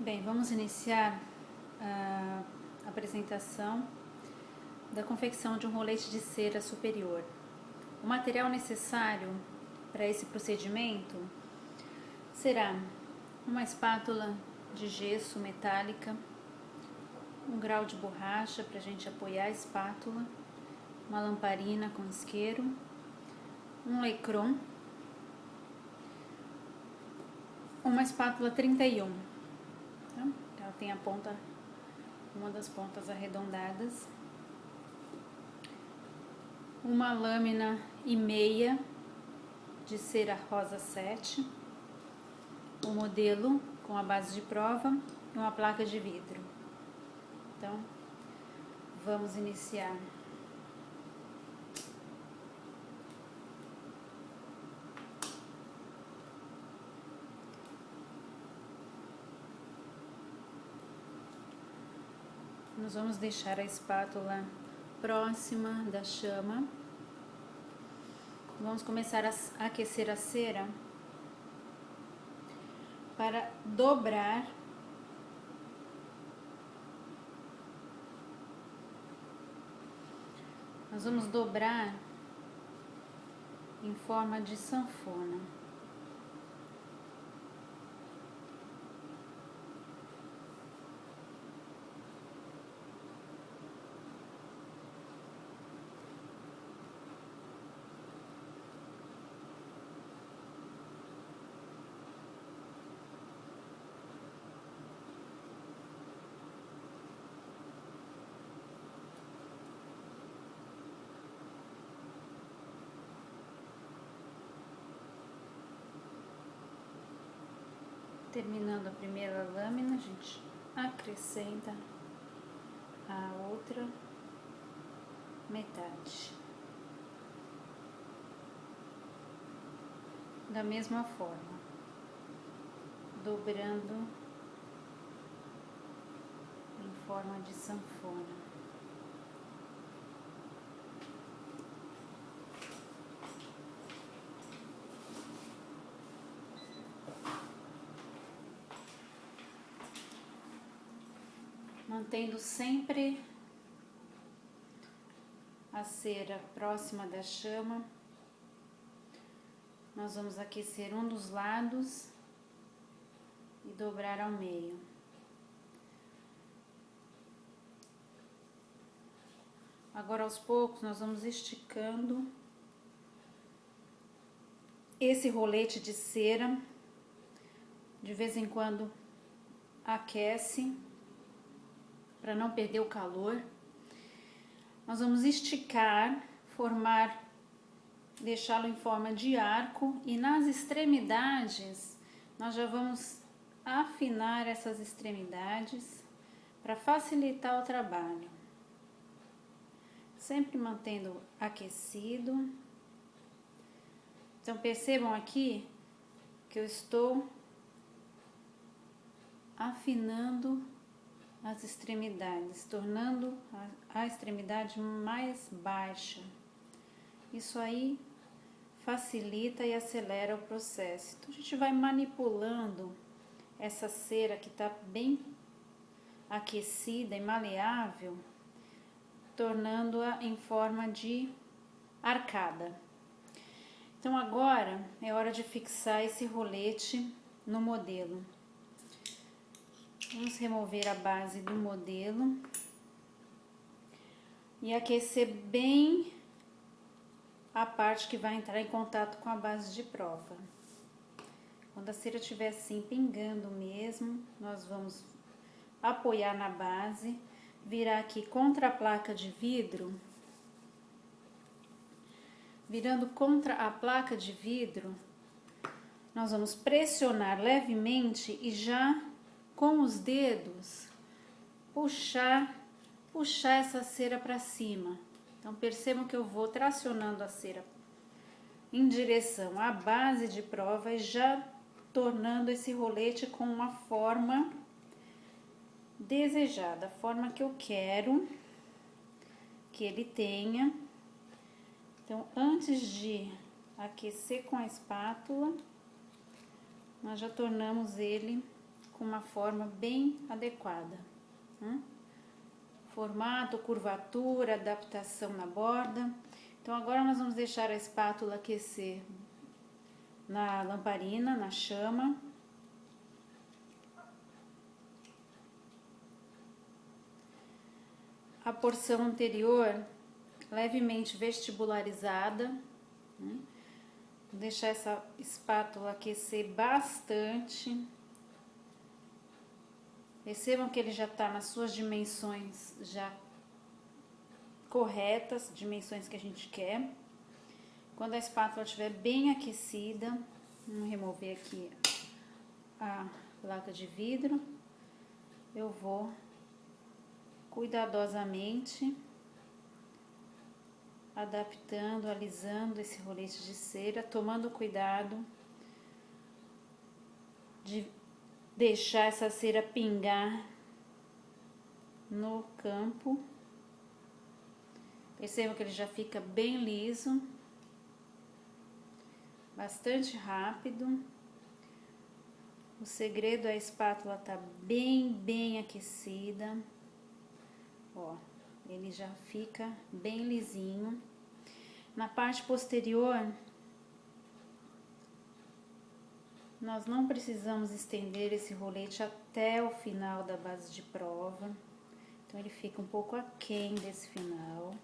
Bem, vamos iniciar a apresentação da confecção de um rolete de cera superior. O material necessário para esse procedimento será uma espátula de gesso metálica, um grau de borracha para a gente apoiar a espátula, uma lamparina com isqueiro, um lecron, uma espátula 31. Ela tem a ponta, uma das pontas arredondadas, uma lâmina e meia de cera rosa 7, um modelo com a base de prova e uma placa de vidro. Então, vamos iniciar. Nós vamos deixar a espátula próxima da chama. Vamos começar a aquecer a cera para dobrar Nós vamos dobrar em forma de sanfona. Terminando a primeira lâmina, a gente acrescenta a outra metade. Da mesma forma, dobrando em forma de sanfona. Mantendo sempre a cera próxima da chama, nós vamos aquecer um dos lados e dobrar ao meio. Agora, aos poucos, nós vamos esticando esse rolete de cera. De vez em quando aquece para não perder o calor. Nós vamos esticar, deixá-lo em forma de arco, e nas extremidades nós já vamos afinar essas extremidades para facilitar o trabalho. Sempre mantendo aquecido. Então percebam aqui que eu estou afinando as extremidades, tornando a extremidade mais baixa. Isso aí facilita e acelera o processo. Então a gente vai manipulando essa cera que está bem aquecida e maleável, tornando-a em forma de arcada. Então agora é hora de fixar esse rolete no modelo. Vamos remover a base do modelo e aquecer bem a parte que vai entrar em contato com a base de prova. Quando a cera estiver assim pingando mesmo, nós vamos apoiar na base, virar aqui contra a placa de vidro. Virando contra a placa de vidro, nós vamos pressionar levemente e já com os dedos puxar essa cera para cima. Então percebam que eu vou tracionando a cera em direção à base de prova e já tornando esse rolete com uma forma desejada, a forma que eu quero que ele tenha. Então, antes de aquecer com a espátula, nós já tornamos ele com uma forma bem adequada. Formato, curvatura, adaptação na borda. Então agora nós vamos deixar a espátula aquecer na lamparina, na chama. A porção anterior levemente vestibularizada. Vou deixar essa espátula aquecer bastante. Percebam que ele já está nas suas dimensões já corretas, dimensões que a gente quer. Quando a espátula estiver bem aquecida, vamos remover aqui a placa de vidro. Eu vou cuidadosamente adaptando, alisando esse rolete de cera, tomando cuidado de deixar essa cera pingar no campo. Percebam que ele já fica bem liso, bastante rápido. O segredo é a espátula tá bem aquecida. Ó, ele já fica bem lisinho. Na parte posterior, nós não precisamos estender esse rolete até o final da base de prova. Então ele fica um pouco aquém desse final.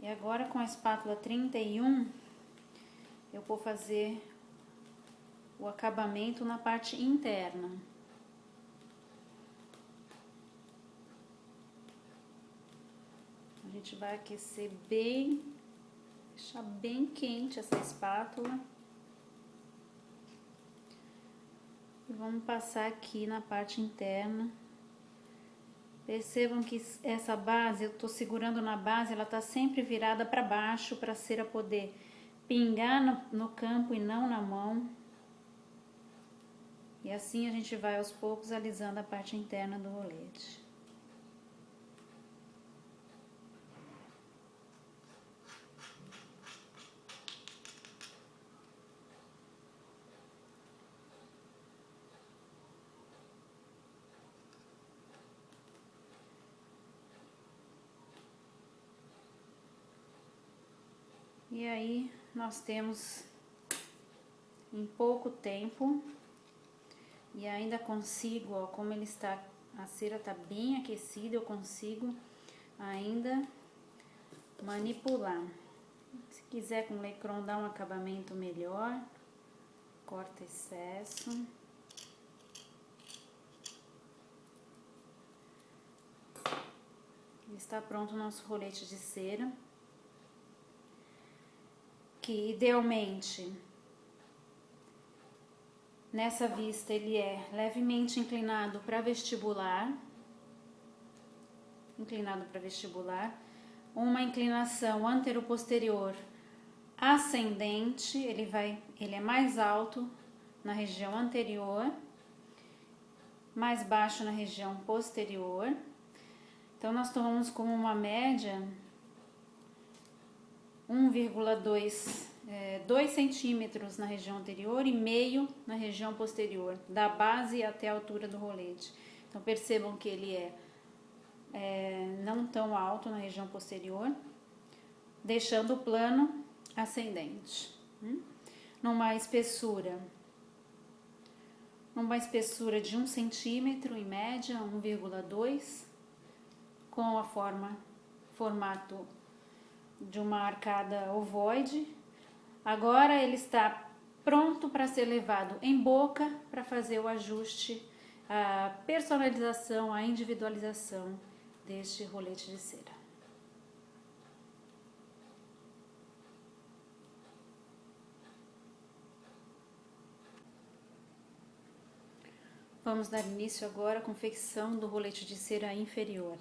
E agora com a espátula 31, eu vou fazer o acabamento na parte interna. A gente vai aquecer bem, deixar bem quente essa espátula. E vamos passar aqui na parte interna. Percebam que essa base, eu tô segurando na base, ela tá sempre virada para baixo, para a cera poder pingar no campo e não na mão. E assim a gente vai aos poucos alisando a parte interna do rolete. E aí nós temos em pouco tempo, e ainda consigo, ó, como ele está, a cera tá bem aquecida, eu consigo ainda manipular. Se quiser com Lecron dar um acabamento melhor, corta excesso. Está pronto o nosso rolete de cera, que idealmente nessa vista ele é levemente inclinado para vestibular, uma inclinação antero-posterior ascendente, ele é mais alto na região anterior, mais baixo na região posterior. Então nós tomamos como uma média 2 centímetros na região anterior e meio na região posterior, da base até a altura do rolete. Então percebam que ele é não tão alto na região posterior, deixando o plano ascendente. Numa espessura de 1 centímetro em média, 1,2, com a formato de uma arcada ovoide. Agora ele está pronto para ser levado em boca para fazer o ajuste, a personalização, a individualização deste rolete de cera. Vamos dar início agora à confecção do rolete de cera inferior.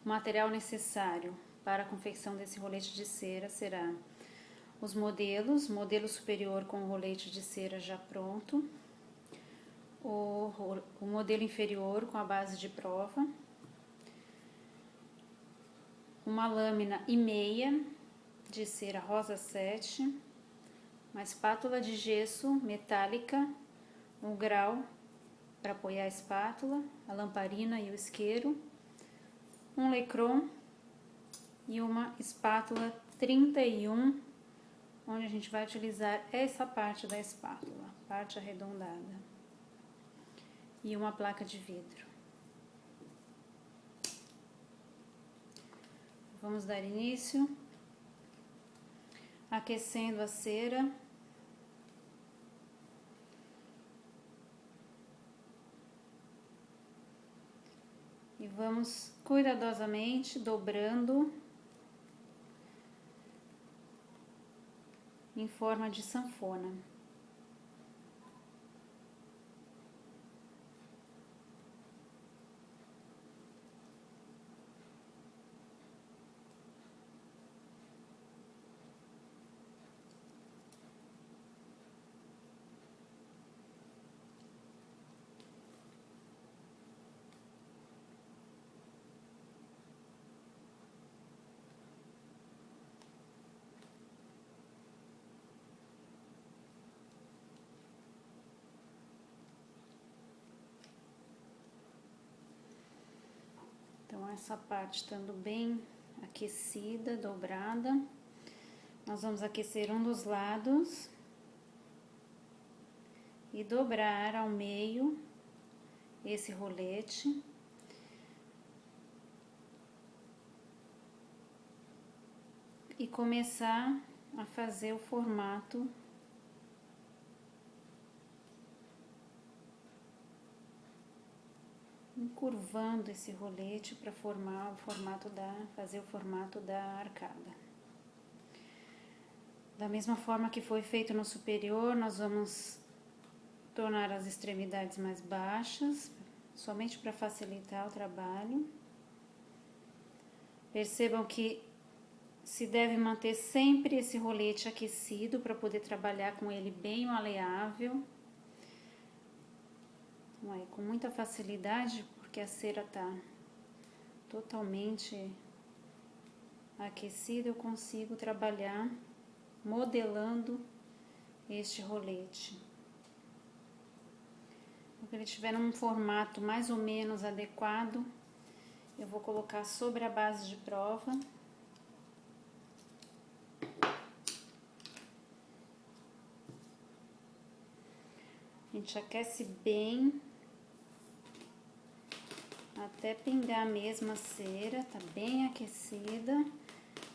O material necessário para a confecção desse rolete de cera será os modelos, modelo superior com o rolete de cera já pronto, o modelo inferior com a base de prova, uma lâmina e meia de cera rosa 7, uma espátula de gesso metálica, um grau para apoiar a espátula, a lamparina e o isqueiro, um lecron e uma espátula 31, onde a gente vai utilizar essa parte da espátula, parte arredondada, e uma placa de vidro. Vamos dar início aquecendo a cera. E vamos cuidadosamente dobrando em forma de sanfona. Então, essa parte estando bem aquecida, dobrada, nós vamos aquecer um dos lados e dobrar ao meio esse rolete. E começar a fazer o formato encurvando esse rolete para formar o formato fazer o formato da arcada. Da mesma forma que foi feito no superior, nós vamos tornar as extremidades mais baixas, somente para facilitar o trabalho. Percebam que se deve manter sempre esse rolete aquecido para poder trabalhar com ele bem maleável. Aí, com muita facilidade, porque a cera está totalmente aquecida, eu consigo trabalhar modelando este rolete. Quando ele estiver num formato mais ou menos adequado, eu vou colocar sobre a base de prova. A gente aquece bem até pingar mesmo a cera, tá bem aquecida,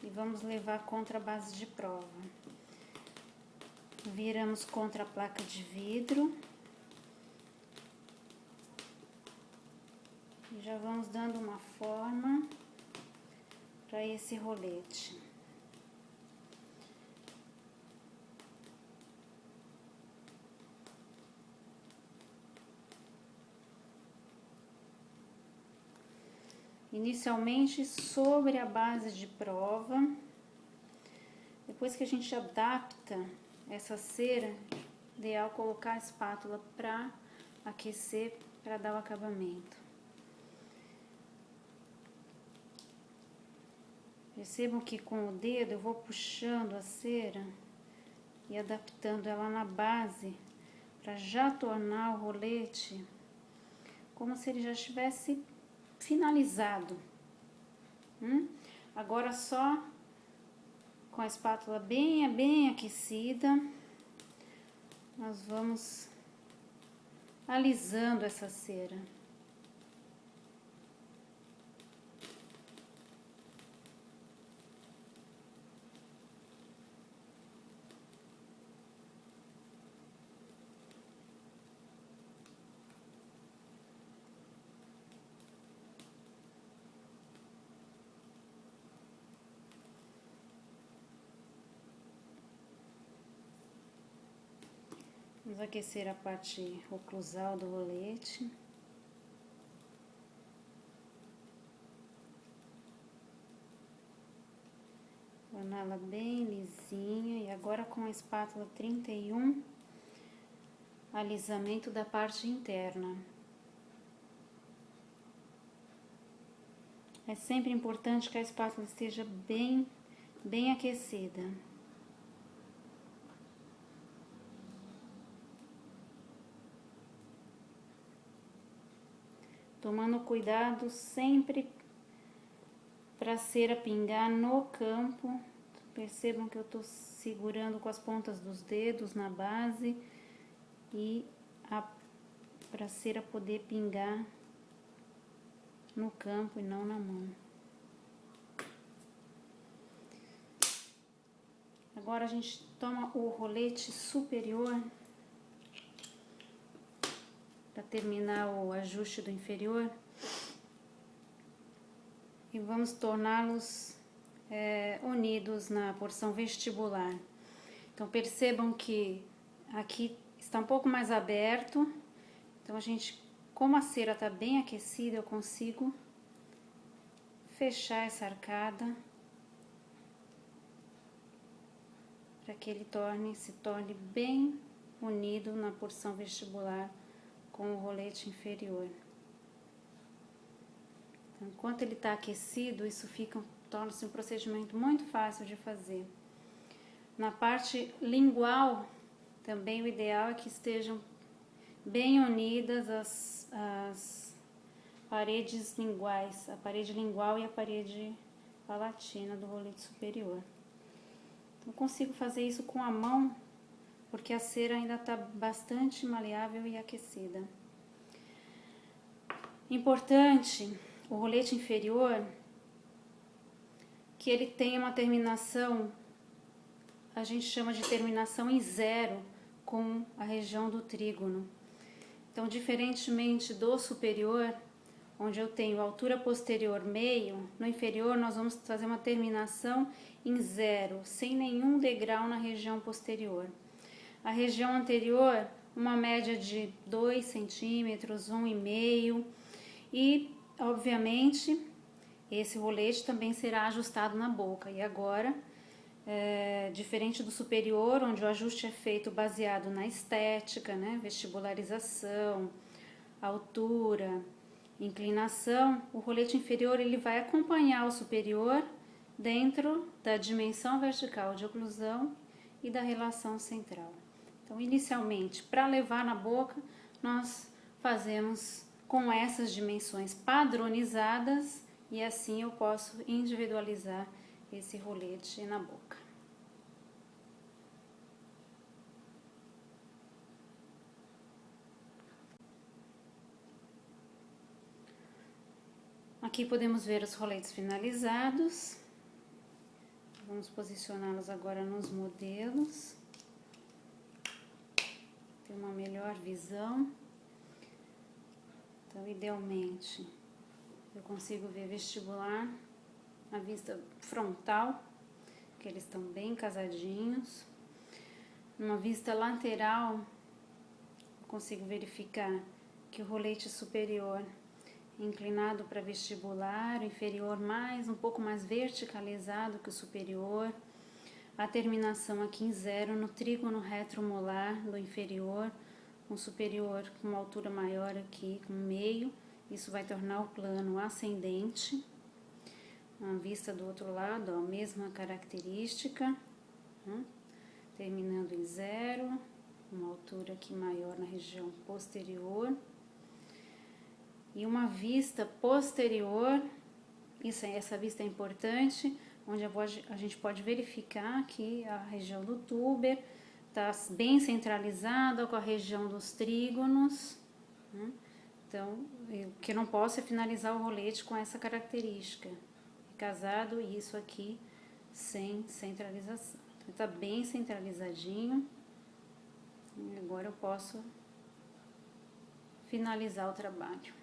e vamos levar contra a base de prova. Viramos contra a placa de vidro e já vamos dando uma forma para esse rolete. Inicialmente sobre a base de prova. Depois que a gente adapta essa cera, ideal colocar a espátula para aquecer, para dar o acabamento. Percebam que com o dedo eu vou puxando a cera e adaptando ela na base, para já tornar o rolete como se ele já estivesse finalizado. Agora só com a espátula bem aquecida, nós vamos alisando essa cera. Vamos aquecer a parte oclusal do rolete. Torná-la bem lisinha. E agora com a espátula 31, alisamento da parte interna. É sempre importante que a espátula esteja bem aquecida. tomando cuidado sempre para a cera pingar no campo. Percebam que eu estou segurando com as pontas dos dedos na base e para a cera poder pingar no campo e não na mão. Agora a gente toma o rolete superior para terminar o ajuste do inferior e vamos torná-los unidos na porção vestibular. Então percebam que aqui está um pouco mais aberto, então a gente, como a cera está bem aquecida, eu consigo fechar essa arcada para que ele se torne bem unido na porção vestibular com o rolete inferior. Então, enquanto ele está aquecido, isso torna-se um procedimento muito fácil de fazer. Na parte lingual, também o ideal é que estejam bem unidas as paredes linguais, a parede lingual e a parede palatina do rolete superior. Então, consigo fazer isso com a mão, porque a cera ainda está bastante maleável e aquecida. Importante, o rolete inferior, que ele tenha uma terminação, a gente chama de terminação em zero com a região do trígono. Então, diferentemente do superior, onde eu tenho altura posterior meio, no inferior nós vamos fazer uma terminação em zero, sem nenhum degrau na região posterior. A região anterior, uma média de 2 centímetros, 1,5 e, obviamente, esse rolete também será ajustado na boca. E agora, diferente do superior, onde o ajuste é feito baseado na estética, né, vestibularização, altura, inclinação, o rolete inferior ele vai acompanhar o superior dentro da dimensão vertical de oclusão e da relação central. Então, inicialmente, para levar na boca, nós fazemos com essas dimensões padronizadas e assim eu posso individualizar esse rolete na boca. Aqui podemos ver os roletes finalizados. Vamos posicioná-los agora nos modelos. Ter uma melhor visão. Então, idealmente, eu consigo ver vestibular, a vista frontal, que eles estão bem casadinhos. Numa vista lateral, eu consigo verificar que o rolete superior inclinado para vestibular, o inferior um pouco mais verticalizado que o superior, a terminação aqui em zero no trígono retromolar do inferior, com o superior com uma altura maior aqui, com meio, isso vai tornar o plano ascendente. A vista do outro lado, ó, mesma característica, né? Terminando em zero, uma altura aqui maior na região posterior. E uma vista posterior, essa vista é importante, onde a gente pode verificar que a região do túber está bem centralizada com a região dos trígonos, né? Então, o que eu não posso é finalizar o rolete com essa característica, casado e isso aqui sem centralização. Então, está bem centralizadinho, e agora eu posso finalizar o trabalho.